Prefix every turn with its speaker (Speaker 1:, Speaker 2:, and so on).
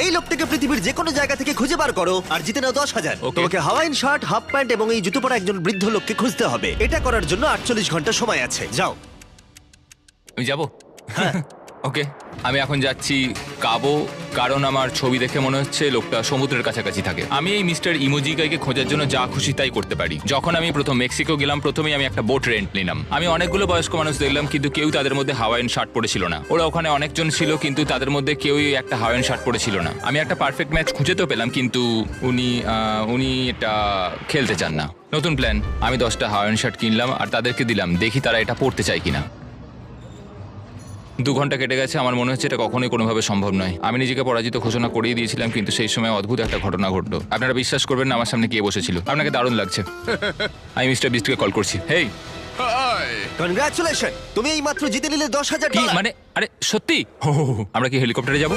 Speaker 1: এই লোকটাকে পৃথিবীর যে কোনো জায়গা থেকে খুঁজে বার করো আর জিতে নাও 10,000।
Speaker 2: Okay.
Speaker 1: তোমাকে হাওয়াইন শার্ট, হাফ প্যান্ট এবং এই জুতো পরা একজন বৃদ্ধ লোককে খুঁজতে হবে। এটা করার জন্য 48 ঘন্টা সময় আছে। যাও।
Speaker 2: আমি যাবো ওকে আমি এখন যাচ্ছি কাবো, কারণ আমার ছবি দেখে মনে হচ্ছে লোকটা সমুদ্রের কাছাকাছি থাকে। আমি এই মিস্টার ইমোজিকাইকে খোঁজার জন্য যা খুশি তাই করতে পারি। যখন আমি প্রথম মেক্সিকো গেলাম, প্রথমেই আমি একটা বোট রেন্ট নিলাম। আমি অনেকগুলো বয়স্ক মানুষ দেখলাম, কিন্তু কেউ তাদের মধ্যে হাওয়াইন শার্ট পরেছিল না। ওরা ওখানে অনেকজন ছিল, কিন্তু তাদের মধ্যে কেউই একটা হাওয়াইন শার্ট পরেছিল না। আমি একটা পারফেক্ট ম্যাচ খুঁজে তো পেলাম, কিন্তু উনি এটা খেলতে চান না। নতুন প্ল্যান, আমি 10টা হাওয়াইন শার্ট কিনলাম আর তাদেরকে দিলাম, দেখি তারা এটা পরতে চায় কিনা। 2 ঘন্টা কেটে গেছে, আমার মনে হচ্ছে এটা কখনোই কোনোভাবে সম্ভব নয়। আমি নিজেকে পরাজিত ঘোষণা করেই দিয়েছিলাম, কিন্তু সেই সময় অদ্ভুত একটা ঘটনা ঘটলো। আপনারা বিশ্বাস করবেন না, আমার সামনে কে বসেছিল। আপনাকে দারুণ লাগছে। আমি মিস্টার বিস্টকে কল করছি। হেই,
Speaker 1: কনগ্রাচুলেশন, তুমি এই মাত্র জিতে নিলে 10,000
Speaker 2: কি
Speaker 1: ডলার।
Speaker 2: মানে? আরে সত্যি? আমরা কি হেলিকপ্টারে যাবো?